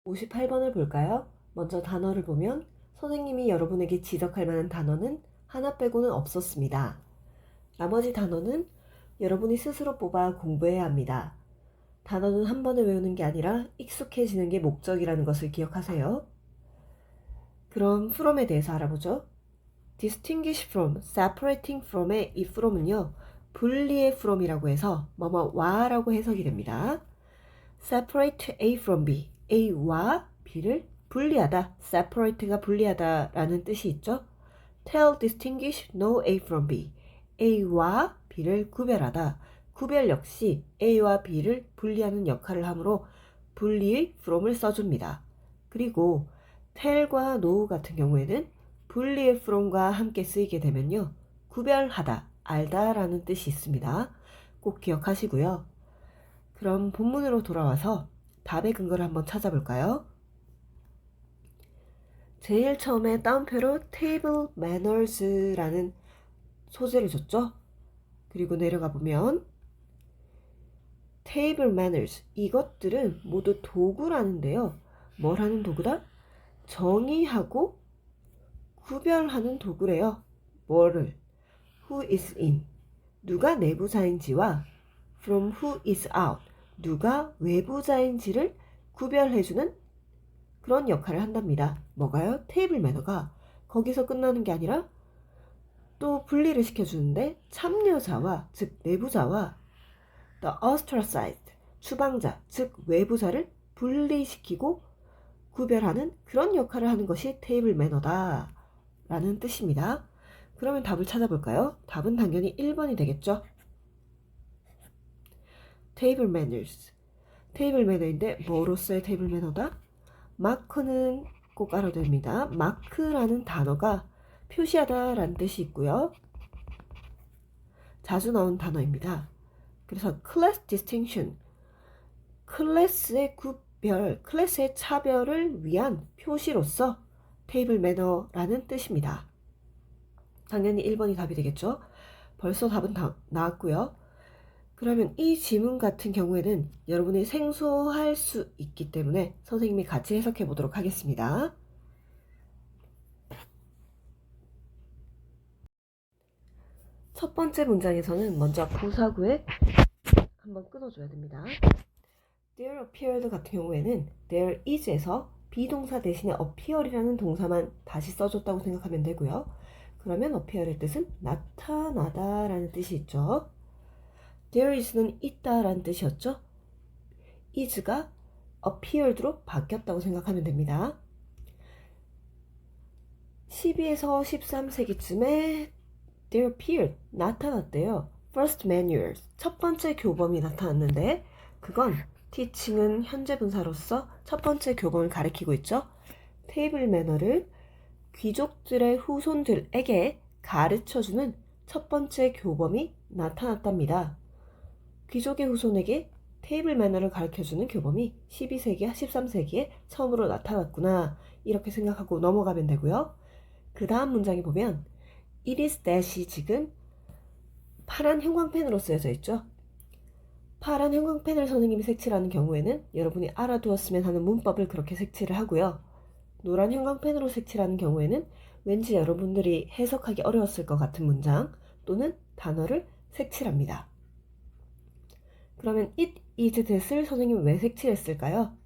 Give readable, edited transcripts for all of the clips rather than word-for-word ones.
58번을 볼까요? 먼저 단어를 보면 선생님이 여러분에게 지적할 만한 단어는 하나 빼고는 없었습니다. 나머지 단어는 여러분이 스스로 뽑아 공부해야 합니다. 단어는 한 번에 외우는 게 아니라 익숙해지는 게 목적이라는 것을 기억하세요. 그럼 from에 대해서 알아보죠. distinguish from, separating from의 이 from은요, 분리의 from이라고 해서 뭐뭐와라고 해석이 됩니다. separate A from B, A와 B를 분리하다, separate가 분리하다 라는 뜻이 있죠. tell, distinguish, know A from B, A와 B를 구별하다, 구별 역시 A와 B를 분리하는 역할을 하므로 분리의 from을 써줍니다. 그리고 tell과 know 같은 경우에는 분리의 from과 함께 쓰이게 되면요, 구별하다, 알다 라는 뜻이 있습니다. 꼭 기억하시고요. 그럼 본문으로 돌아와서 답의 근거를 한번 찾아볼까요? 제일 처음에 따옴표로 table manners라는 소재를 줬죠? 그리고 내려가 보면 table manners, 이것들은 모두 도구라는데요. 뭘 하는 도구다? 정의하고 구별하는 도구래요. 뭐를? who is in, 누가 내부자인지와 from who is out, 누가 외부자인지를 구별해주는 그런 역할을 한답니다. 뭐가요? 테이블 매너가 거기서 끝나는 게 아니라 또 분리를 시켜주는데 참여자와, 즉 내부자와 the ostracized, 추방자, 즉 외부자를 분리시키고 구별하는 그런 역할을 하는 것이 테이블 매너다 라는 뜻입니다. 그러면 답을 찾아볼까요? 답은 당연히 1번이 되겠죠. 테이블 매너스, 테이블 매너인데 뭐로서의 테이블 매너다? 마크는 꼭 알아야 됩니다. 마크라는 단어가 표시하다 라는 뜻이 있고요. 자주 나온 단어입니다. 그래서 class distinction, 클래스의 구별, 클래스의 차별을 위한 표시로서 테이블 매너라는 뜻입니다. 당연히 1번이 답이 되겠죠. 벌써 답은 다 나왔고요. 그러면 이 지문 같은 경우에는 여러분이 생소할 수 있기 때문에 선생님이 같이 해석해 보도록 하겠습니다. 첫 번째 문장에서는 먼저 부사구에 한번 끊어줘야 됩니다. There appeared 같은 경우에는 there is에서 비동사 대신에 appear이라는 동사만 다시 써줬다고 생각하면 되고요. 그러면 appear의 뜻은 나타나다 라는 뜻이 있죠. There is는 있다 라는 뜻이었죠. is가 appeared로 바뀌었다고 생각하면 됩니다. 12에서 13세기쯤에 there appeared, 나타났대요. First manuals, 첫 번째 교범이 나타났는데 그건 teaching은 현재 분사로서 첫 번째 교범을 가리키고 있죠. 테이블 매너를 귀족들의 후손들에게 가르쳐주는 첫 번째 교범이 나타났답니다. 귀족의 후손에게 테이블 매너를 가르쳐주는 교범이 12세기, 13세기에 처음으로 나타났구나 이렇게 생각하고 넘어가면 되고요. 그 다음 문장에 보면 It is that이 지금 파란 형광펜으로 쓰여져 있죠. 파란 형광펜을 선생님이 색칠하는 경우에는 여러분이 알아두었으면 하는 문법을 그렇게 색칠을 하고요. 노란 형광펜으로 색칠하는 경우에는 왠지 여러분들이 해석하기 어려웠을 것 같은 문장 또는 단어를 색칠합니다. 그러면 it is that을 선생님이 왜 색칠했을까요?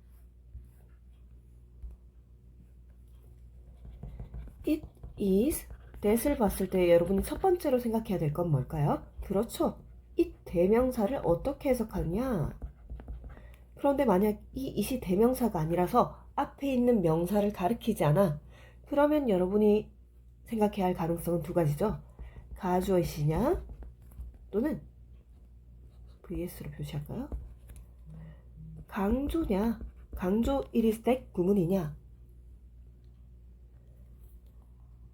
it is that을 봤을 때 여러분이 첫 번째로 생각해야 될 건 뭘까요? 그렇죠. 이 대명사를 어떻게 해석하느냐? 그런데 만약 이 it이 대명사가 아니라서 앞에 있는 명사를 가리키지 않아. 그러면 여러분이 생각해야 할 가능성은 두 가지죠. 가주어이시냐 또는 vs로 표시할까요? 강조냐, 강조 it is that 구문이냐.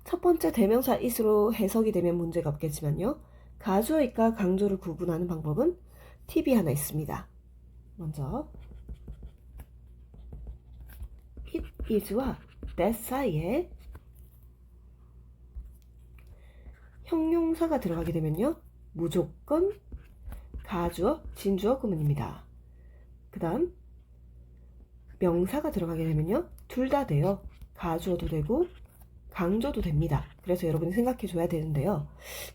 첫 번째 대명사 it으로 해석이 되면 문제가 없겠지만요. 가주어이과 강조를 구분하는 방법은 팁이 하나 있습니다. 먼저 it is와 that 사이에 형용사가 들어가게 되면요. 무조건 가주어, 진주어 구문입니다. 그 다음 명사가 들어가게 되면요, 둘 다 돼요. 가주어도 되고 강조도 됩니다. 그래서 여러분이 생각해 줘야 되는데요.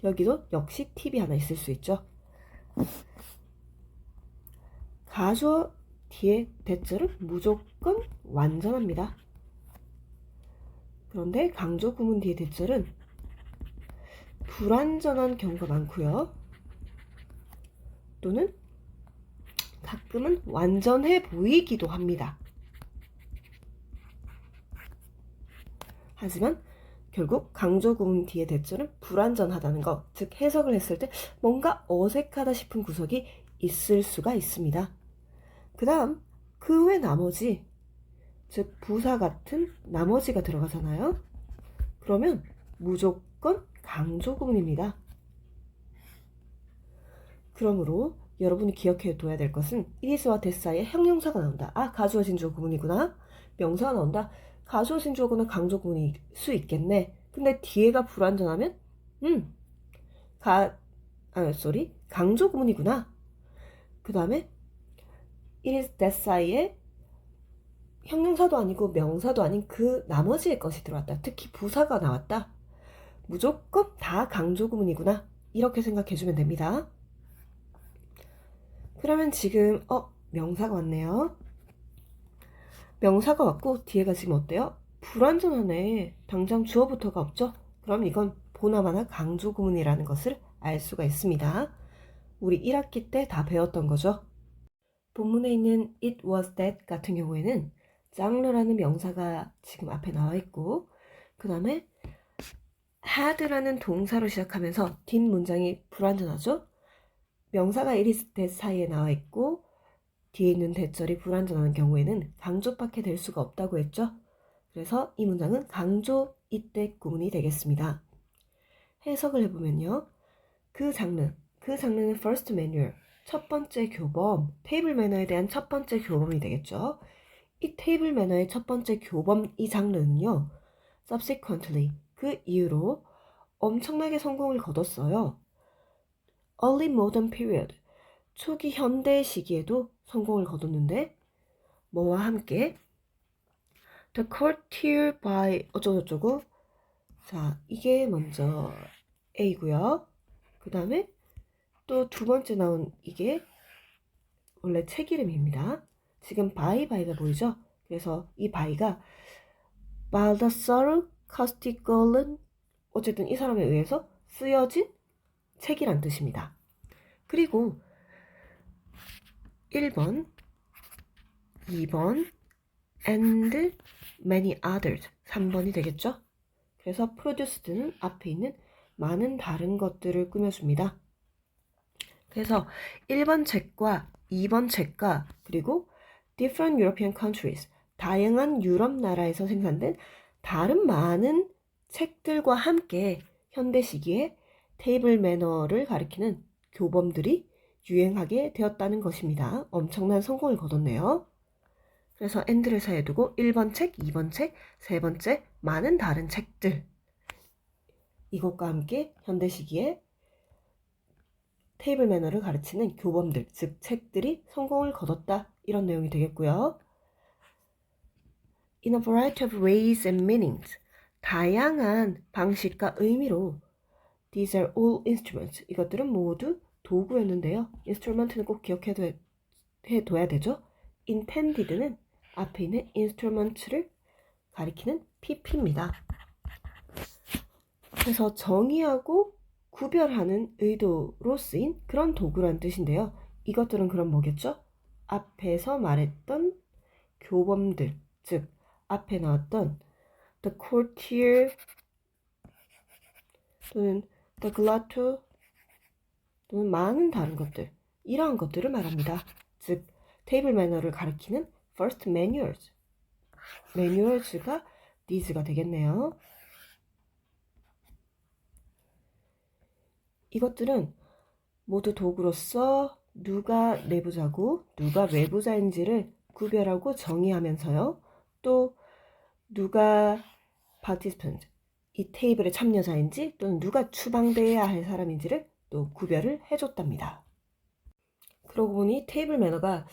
여기도 역시 팁이 하나 있을 수 있죠. 가주어 뒤에 대절은 무조건 완전합니다. 그런데 강조 구문 뒤에 대절은 불완전한 경우가 많고요. 또는 가끔은 완전해 보이기도 합니다. 하지만 결국 강조 구문 뒤에 대절은 불완전하다는 것, 즉 해석을 했을 때 뭔가 어색하다 싶은 구석이 있을 수가 있습니다. 그 다음 그 외 나머지, 즉 부사 같은 나머지가 들어가잖아요. 그러면 무조건 강조 구문입니다. 그러므로 여러분이 기억해 둬야 될 것은 itis와 that 사이에 형용사가 나온다. 아, 가주어 진주어 구문이구나. 명사가 나온다. 가주어 진주어구나 강조 구문일 수 있겠네. 근데 뒤에가 불완전하면 강조 구문이구나. 그 다음에 it is that 사이에 형용사도 아니고 명사도 아닌 그 나머지의 것이 들어왔다. 특히 부사가 나왔다. 무조건 다 강조 구문이구나. 이렇게 생각해 주면 됩니다. 그러면 지금 명사가 왔네요. 명사가 왔고 뒤에가 지금 어때요? 불완전하네. 당장 주어부터가 없죠? 그럼 이건 보나마나 강조 구문이라는 것을 알 수가 있습니다. 우리 1학기 때 다 배웠던 거죠. 본문에 있는 it was that 같은 경우에는 장르라는 명사가 지금 앞에 나와 있고, 그 다음에 had라는 동사로 시작하면서 뒷문장이 불완전하죠? 명사가 it is that 사이에 나와 있고 뒤에 있는 대절이 불완전한 경우에는 강조밖에 될 수가 없다고 했죠? 그래서 이 문장은 강조 it that 구문이 되겠습니다. 해석을 해보면요. 그 장르는 first manual, 첫 번째 교범, 테이블 매너에 대한 첫 번째 교범이 되겠죠. 이 테이블 매너의 첫 번째 교범, 이 장르는요, subsequently, 그 이후로 엄청나게 성공을 거뒀어요. early modern period, 초기 현대 시기에도 성공을 거뒀는데 뭐와 함께 the courtier by 어쩌고저쩌고. 자, 이게 먼저 A고요. 그 다음에 또 두 번째 나온 이게 원래 책 이름입니다. 지금 바이가 보이죠? 그래서 이 바이가 발다사르 카스티걸은 어쨌든 이 사람에 의해서 쓰여진 책이란 뜻입니다. 그리고 1번, 2번, and many others, 3번이 되겠죠? 그래서 produced는 앞에 있는 많은 다른 것들을 꾸며줍니다. 그래서 1번 책과 2번 책과 그리고 different European countries, 다양한 유럽 나라에서 생산된 다른 많은 책들과 함께 현대 시기에 테이블 매너를 가리키는 교범들이 유행하게 되었다는 것입니다. 엄청난 성공을 거뒀네요. 그래서 and를 사이에 두고 1번 책, 2번 책, 세 번째 많은 다른 책들, 이것과 함께 현대 시기에 테이블 매너를 가르치는 교범들, 즉 책들이 성공을 거뒀다, 이런 내용이 되겠고요. In a variety of ways and meanings, 다양한 방식과 의미로 these are all instruments, 이것들은 모두 도구였는데요. instrument는 꼭 기억해둬야 되죠. intended는 앞에 있는 instruments를 가리키는 pp입니다. 그래서 정의하고 구별하는 의도로 쓰인 그런 도구란 뜻인데요. 이것들은 그럼 뭐겠죠? 앞에서 말했던 교범들, 즉 앞에 나왔던 the courtier 또는 the glutton 또는 많은 다른 것들, 이러한 것들을 말합니다. 즉 테이블 매너를 가리키는 first manuals, manuals가 these가 되겠네요. 이것들은 모두 도구로서 누가 내부자고 누가 외부자인지를 구별하고 정의하면서요. 또 누가 participant, 이 테이블의 참여자인지 또는 누가 추방돼야 할 사람인지를 또 구별을 해줬답니다. 그러고 보니 테이블 매너가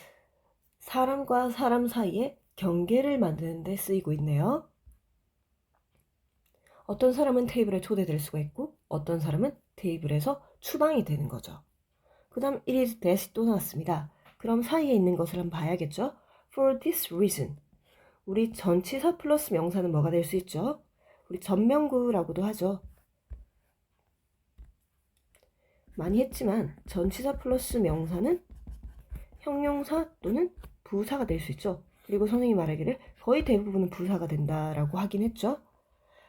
사람과 사람 사이에 경계를 만드는 데 쓰이고 있네요. 어떤 사람은 테이블에 초대될 수가 있고 어떤 사람은 테이블에서 추방이 되는 거죠. 그 다음 it is that이 또 나왔습니다. 그럼 사이에 있는 것을 한번 봐야겠죠. For this reason. 우리 전치사 플러스 명사는 뭐가 될 수 있죠? 우리 전명구라고도 하죠. 많이 했지만 전치사 플러스 명사는 형용사 또는 부사가 될 수 있죠. 그리고 선생님이 말하기를 거의 대부분은 부사가 된다라고 하긴 했죠.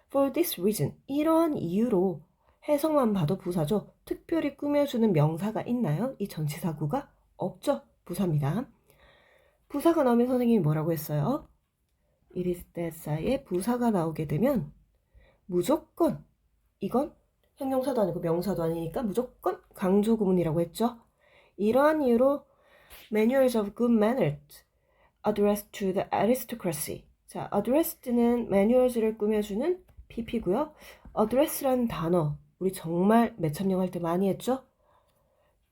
For this reason, 이러한 이유로 해석만 봐도 부사죠. 특별히 꾸며주는 명사가 있나요? 이 전치사구가 없죠. 부사입니다. 부사가 나오면 선생님이 뭐라고 했어요? it is that 사이에 부사가 나오게 되면 무조건 이건 형용사도 아니고 명사도 아니니까 무조건 강조 구문이라고 했죠. 이러한 이유로 Manuals of Good Manners addressed to the aristocracy. 자, addressed는 manuals를 꾸며주는 PP고요. address라는 단어 우리 정말 매천령 할 때 많이 했죠.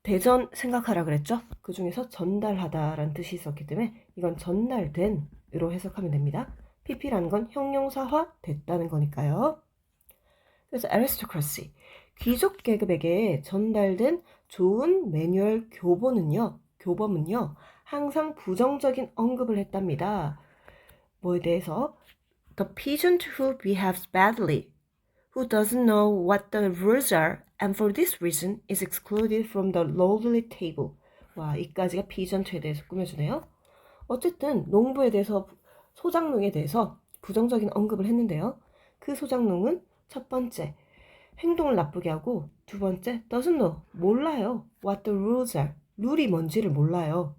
대전 생각하라 그랬죠. 그 중에서 전달하다라는 뜻이 있었기 때문에 이건 전달된으로 해석하면 됩니다. PP라는 건 형용사화 됐다는 거니까요. 그래서 aristocracy, 귀족 계급에게 전달된 좋은 매뉴얼 교범은요 항상 부정적인 언급을 했답니다. 뭐에 대해서? The peasant who behaves badly, who doesn't know what the rules are, and for this reason is excluded from the lordly table. 와, 이까지가 peasant에 대해서 꾸며주네요. 어쨌든 농부에 대해서, 소장농에 대해서 부정적인 언급을 했는데요. 그 소장농은 첫 번째, 행동을 나쁘게 하고 두 번째, doesn't know, 몰라요. What the rules are, 룰이 뭔지를 몰라요.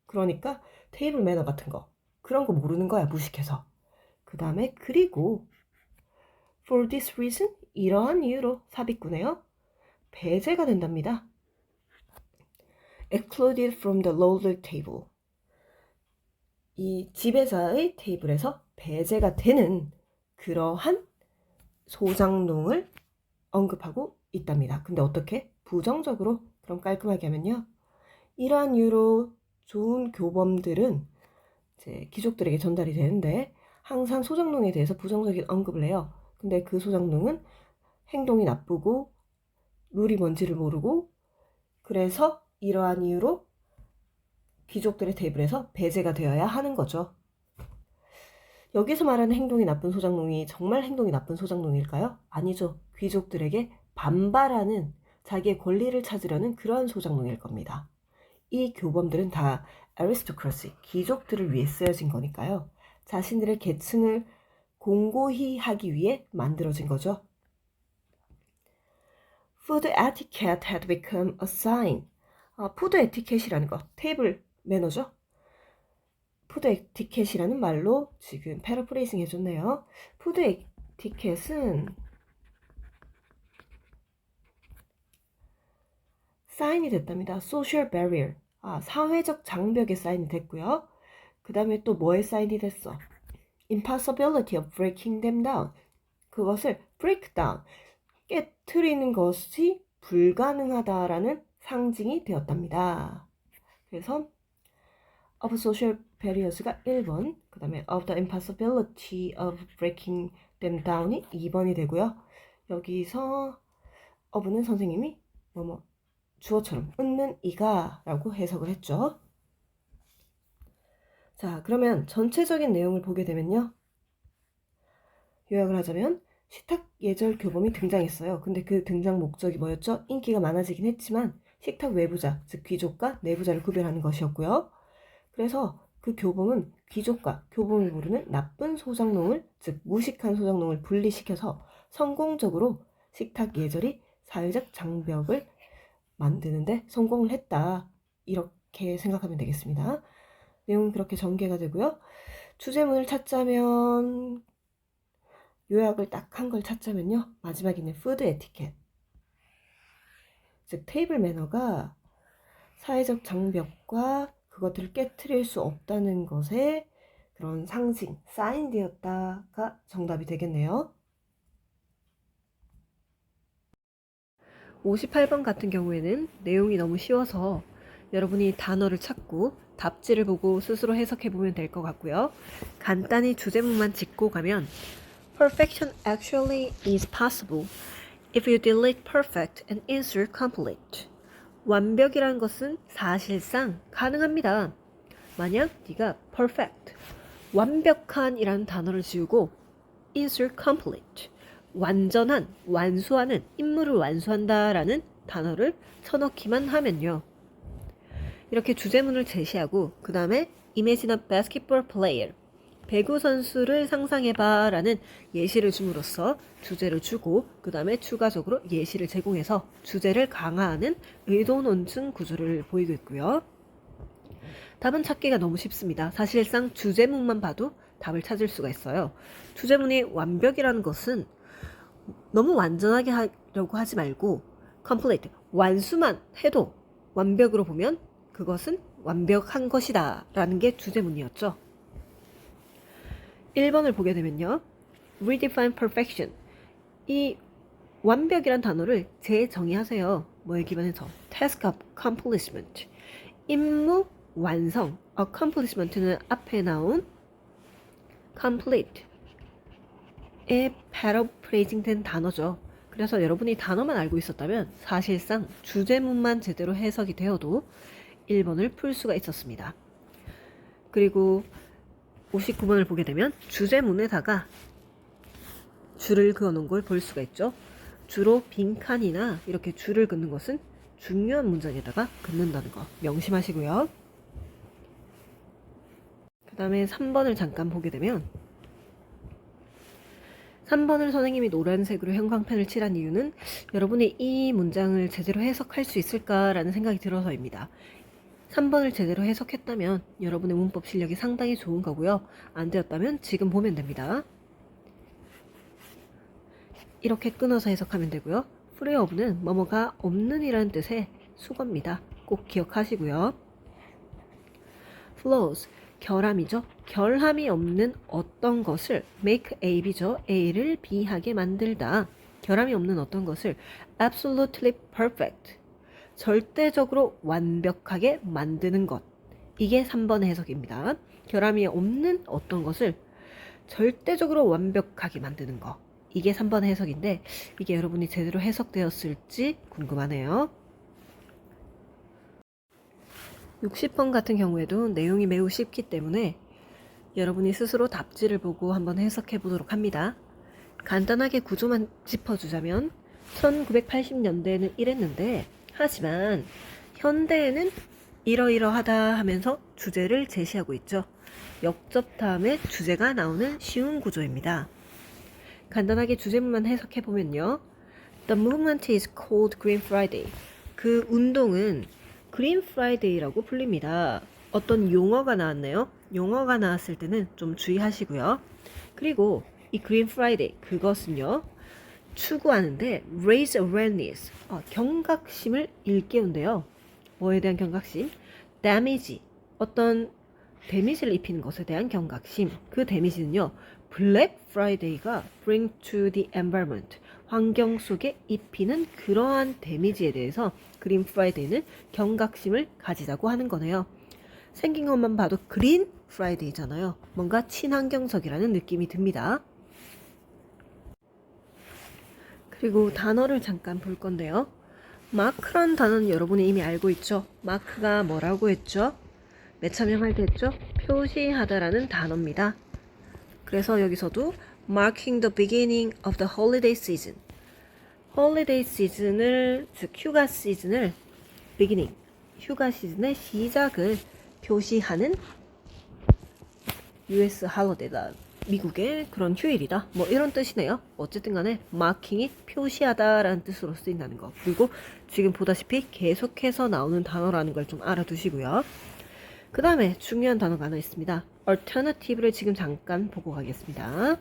그러니까 테이블 매너 같은 거, 그런 거 모르는 거야, 무식해서. 그 다음에 그리고 for this reason, 이러한 이유로 삽입구네요. 배제가 된답니다. excluded from the lordly table. 이 지배자의 테이블에서 배제가 되는 그러한 소장농을 언급하고 있답니다. 근데 어떻게? 부정적으로. 그럼 깔끔하게 하면요. 이러한 이유로 좋은 교범들은 이제 귀족들에게 전달이 되는데 항상 소장농에 대해서 부정적인 언급을 해요. 근데 그 소장농은 행동이 나쁘고 룰이 뭔지를 모르고 그래서 이러한 이유로 귀족들의 테이블에서 배제가 되어야 하는 거죠. 여기서 말하는 행동이 나쁜 소장농이 정말 행동이 나쁜 소장농일까요? 아니죠. 귀족들에게 반발하는 자기의 권리를 찾으려는 그러한 소장농일 겁니다. 이 교범들은 다 aristocracy, 귀족들을 위해 쓰여진 거니까요. 자신들의 계층을 공고히 하기 위해 만들어진 거죠. Food etiquette had become a sign. 푸드 에티켓이라는 거, 테이블 매너죠. 푸드 에티켓이라는 말로 지금 패러프레이징 해줬네요. 푸드 에티켓은 사인이 됐답니다. social barrier, 사회적 장벽에 사인이 됐고요. 그 다음에 또 뭐에 사인이 됐어? impossibility of breaking them down. 그것을 break down, 깨트리는 것이 불가능하다라는 상징이 되었답니다. 그래서 of social barriers가 1번, 그 다음에 of the impossibility of breaking them down이 2번이 되고요. 여기서 of는 선생님이 주어처럼 웃는 이가 라고 해석을 했죠. 자, 그러면 전체적인 내용을 보게 되면요. 요약을 하자면 식탁 예절 교범이 등장했어요. 근데 그 등장 목적이 뭐였죠? 인기가 많아지긴 했지만 식탁 외부자, 즉 귀족과 내부자를 구별하는 것이었고요. 그래서 그 교범은 귀족과 교범을 모르는 나쁜 소장농을, 즉 무식한 소장농을 분리시켜서 성공적으로 식탁 예절이 사회적 장벽을 만드는데 성공을 했다. 이렇게 생각하면 되겠습니다. 내용은 그렇게 전개가 되고요. 주제문을 찾자면, 요약을 딱 한 걸 찾자면요. 마지막에 있는 푸드 에티켓, 즉 테이블 매너가 사회적 장벽과 그것들을 깨트릴 수 없다는 것의 그런 상징, 사인되었다가 정답이 되겠네요. 58번 같은 경우에는 내용이 너무 쉬워서 여러분이 단어를 찾고 답지를 보고 스스로 해석해 보면 될 것 같고요. 간단히 주제문만 짚고 가면 Perfection actually is possible if you delete perfect and insert complete. 완벽이라는 것은 사실상 가능합니다. 만약 네가 perfect, 완벽한이라는 단어를 지우고 insert complete, 완전한, 완수하는, 임무를 완수한다라는 단어를 쳐넣기만 하면요. 이렇게 주제문을 제시하고 그 다음에 Imagine a basketball player, 배구 선수를 상상해봐 라는 예시를 줌으로써 주제를 주고 그 다음에 추가적으로 예시를 제공해서 주제를 강화하는 의도 논증 구조를 보이고 있고요. 답은 찾기가 너무 쉽습니다. 사실상 주제문만 봐도 답을 찾을 수가 있어요. 주제문이 완벽이라는 것은 너무 완전하게 하려고 하지 말고 complete, 완수만 해도 완벽으로 보면 그것은 완벽한 것이다 라는 게 주제문이었죠. 1번을 보게 되면요. Redefine perfection. 이 완벽이란 단어를 재정의하세요. 뭐에 기반해서? Task accomplishment. 임무 완성. accomplishment는 앞에 나온 complete에 paraphrasing 된 단어죠. 그래서 여러분이 단어만 알고 있었다면 사실상 주제문만 제대로 해석이 되어도 1번을 풀 수가 있었습니다. 그리고 59번을 보게 되면 주제문에다가 줄을 그어놓은 걸 볼 수가 있죠. 주로 빈칸이나 이렇게 줄을 긋는 것은 중요한 문장에다가 긋는다는 거 명심하시고요. 그 다음에 3번을 잠깐 보게 되면 3번을 선생님이 노란색으로 형광펜을 칠한 이유는 여러분이 이 문장을 제대로 해석할 수 있을까라는 생각이 들어서입니다. 3번을 제대로 해석했다면 여러분의 문법 실력이 상당히 좋은 거고요. 안 되었다면 지금 보면 됩니다. 이렇게 끊어서 해석하면 되고요. free of는 뭐뭐가 없는 이라는 뜻의 수거입니다. 꼭 기억하시고요. flaws, 결함이죠. 결함이 없는 어떤 것을 make A죠. A를 B하게 만들다. 결함이 없는 어떤 것을 absolutely perfect, 절대적으로 완벽하게 만드는 것. 이게 3번의 해석입니다. 결함이 없는 어떤 것을 절대적으로 완벽하게 만드는 것. 이게 3번의 해석인데 이게 여러분이 제대로 해석되었을지 궁금하네요. 60번 같은 경우에도 내용이 매우 쉽기 때문에 여러분이 스스로 답지를 보고 한번 해석해 보도록 합니다. 간단하게 구조만 짚어주자면 1980년대에는 이랬는데 하지만 현대에는 이러이러하다 하면서 주제를 제시하고 있죠. 역접 다음에 주제가 나오는 쉬운 구조입니다. 간단하게 주제문만 해석해 보면요. The movement is called Green Friday. 그 운동은 Green Friday라고 불립니다. 어떤 용어가 나왔네요. 용어가 나왔을 때는 좀 주의하시고요. 그리고 이 Green Friday 그것은요. 추구하는데 raise awareness, 경각심을 일깨운대요. 뭐에 대한 경각심? damage, 어떤 데미지를 입히는 것에 대한 경각심. 그 데미지는요. Black Friday가 bring to the environment, 환경 속에 입히는 그러한 데미지에 대해서 Green Friday는 경각심을 가지자고 하는 거네요. 생긴 것만 봐도 Green Friday잖아요. 뭔가 친환경적이라는 느낌이 듭니다. 그리고 단어를 잠깐 볼 건데요. 마크란 단어는 여러분이 이미 알고 있죠. 마크가 뭐라고 했죠? 매참형할 때 했죠? 표시하다라는 단어입니다. 그래서 여기서도 marking the beginning of the holiday season. holiday season을, 즉 휴가 시즌을 beginning, 휴가 시즌의 시작을 표시하는 US holiday다. 미국의 그런 휴일이다. 뭐 이런 뜻이네요. 어쨌든 간에 marking이 표시하다라는 뜻으로 쓰인다는 거. 그리고 지금 보다시피 계속해서 나오는 단어라는 걸 좀 알아두시고요. 그 다음에 중요한 단어가 하나 있습니다. alternative를 지금 잠깐 보고 가겠습니다.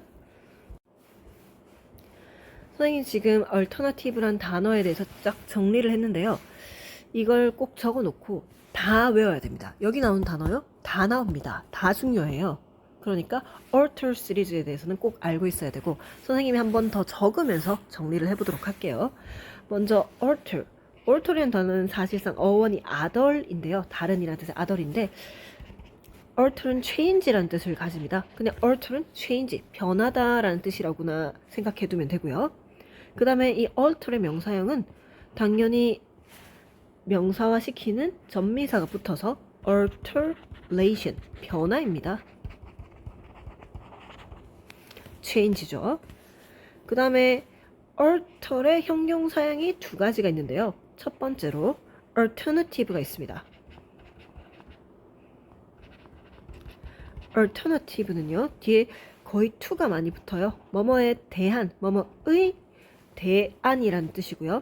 선생님이 지금 alternative란 단어에 대해서 쫙 정리를 했는데요. 이걸 꼭 적어놓고 다 외워야 됩니다. 여기 나온 단어요? 다 나옵니다. 다 중요해요. 그러니까 alter 시리즈에 대해서는 꼭 알고 있어야 되고 선생님이 한 번 더 적으면서 정리를 해보도록 할게요. 먼저 alter, alter이라는 단어는 사실상 어원이 other인데요. 다른이라는 뜻의 other인데 alter은 change라는 뜻을 가집니다. 그냥 alter은 change, 변하다라는 뜻이라고나 생각해두면 되고요. 그 다음에 이 alter의 명사형은 당연히 명사화 시키는 전미사가 붙어서 alteration, 변화입니다. change죠. 그 다음에 alter의 형용사형이 두 가지가 있는데요. 첫 번째로 alternative가 있습니다. alternative는요, 뒤에 거의 to가 많이 붙어요. 뭐뭐에 대한, 뭐뭐의 대안이라는 뜻이고요.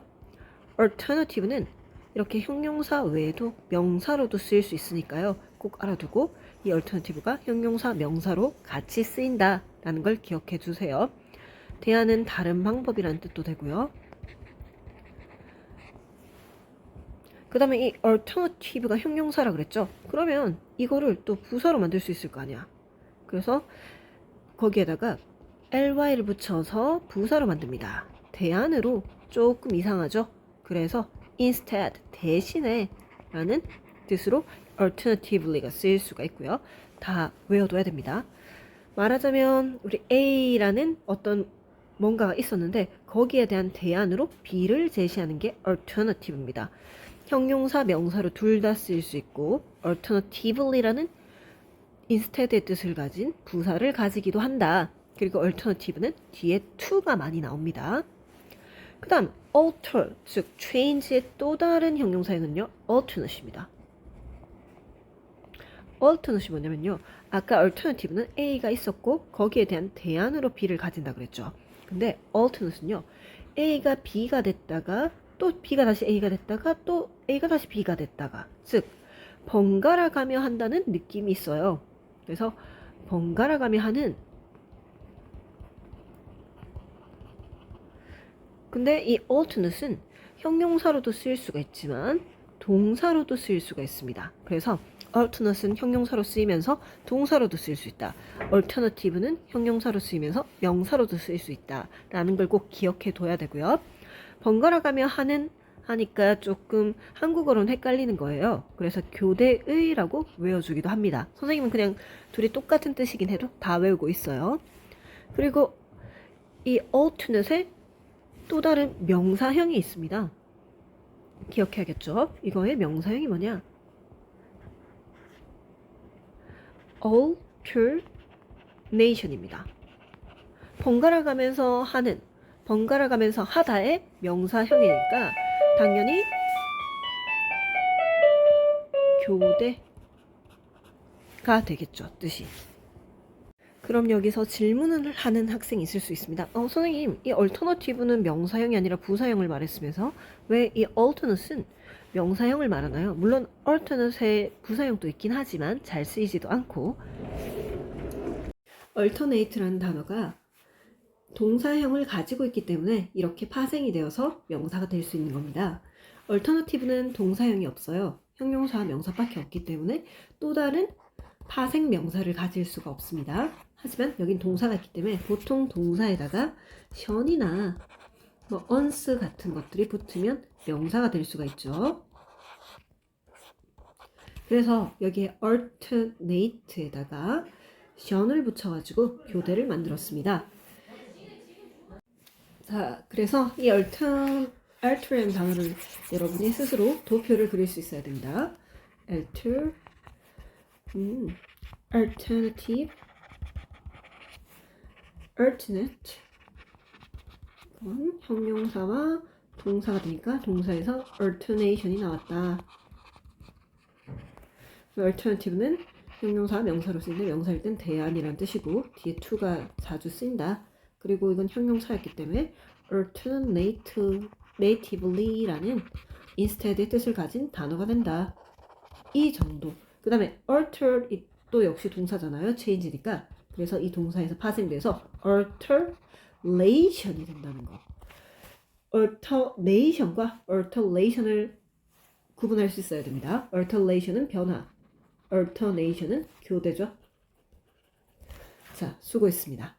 alternative는 이렇게 형용사 외에도 명사로도 쓰일 수 있으니까요. 꼭 알아두고 이 alternative가 형용사, 명사로 같이 쓰인다라는 걸 기억해 두세요. 대안은 다른 방법이라는 뜻도 되고요. 그 다음에 이 alternative가 형용사라 그랬죠. 그러면 이거를 또 부사로 만들 수 있을 거 아니야. 그래서 거기에다가 ly를 붙여서 부사로 만듭니다. 대안으로 조금 이상하죠. 그래서 instead, 대신에 라는 뜻으로 alternatively가 쓰일 수가 있고요. 다 외워둬야 됩니다. 말하자면 우리 A라는 어떤 뭔가가 있었는데 거기에 대한 대안으로 B를 제시하는 게 alternative입니다. 형용사, 명사로 둘 다 쓰일 수 있고 alternativelly라는 instead의 뜻을 가진 부사를 가지기도 한다. 그리고 alternative는 뒤에 to가 많이 나옵니다. 그 다음 alter, 즉 change의 또 다른 형용사형은요, alternate입니다. alternate이 뭐냐면요, 아까 alternative는 A가 있었고 거기에 대한 대안으로 B를 가진다 그랬죠. 근데 alternate는요, A가 B가 됐다가 또 B가 다시 A가 됐다가 또 A가 다시 B가 됐다가, 즉 번갈아 가며 한다는 느낌이 있어요. 그래서 번갈아 가며 하는, 근데 이 alternate는 형용사로도 쓰일 수가 있지만 동사로도 쓰일 수가 있습니다. 그래서 alternate는 형용사로 쓰이면서 동사로도 쓰일 수 있다. alternative는 형용사로 쓰이면서 명사로도 쓰일 수 있다. 라는 걸 꼭 기억해 둬야 되고요. 번갈아 가며 하니까 조금 한국어로는 헷갈리는 거예요. 그래서 교대의라고 외워주기도 합니다. 선생님은 그냥 둘이 똑같은 뜻이긴 해도 다 외우고 있어요. 그리고 이 alternate에 또 다른 명사형이 있습니다. 기억해야겠죠? 이거의 명사형이 뭐냐? alternation입니다. 번갈아 가면서 하는, 번갈아 가면서 하다의 명사형이니까 당연히 교대가 되겠죠, 뜻이. 그럼 여기서 질문을 하는 학생이 있을 수 있습니다. 선생님, 이 alternative는 명사형이 아니라 부사형을 말했으면서 왜 이 alternate는 명사형을 말하나요? 물론 alternate의 부사형도 있긴 하지만 잘 쓰이지도 않고, alternate라는 단어가 동사형을 가지고 있기 때문에 이렇게 파생이 되어서 명사가 될 수 있는 겁니다. alternative는 동사형이 없어요. 형용사와 명사밖에 없기 때문에 또 다른 파생 명사를 가질 수가 없습니다. 하지만 여긴 동사가 있기 때문에 보통 동사에다가 션이나 뭐 once 같은 것들이 붙으면 명사가 될 수가 있죠. 그래서 여기에 alternate에다가 션을 붙여가지고 교대를 만들었습니다. 자, 그래서 이 alter라는 단어를 여러분이 스스로 도표를 그릴 수 있어야 됩니다. alternative, alternate. 그건 형용사와 동사가 되니까 동사에서 alternation이 나왔다. alternative는 형용사, 명사로 쓰이는데 명사일 땐 대안이란 뜻이고 뒤에 to가 자주 쓰인다. 그리고 이건 형용사였기 때문에 alternatively라는 instead의 뜻을 가진 단어가 된다. 이 정도. 그 다음에 alter 또 역시 동사잖아요. change니까. 그래서 이 동사에서 파생돼서 alteration이 된다는 거. alteration과 alteration을 구분할 수 있어야 됩니다. alteration은 변화, alternation은 교대죠. 자, 수고했습니다.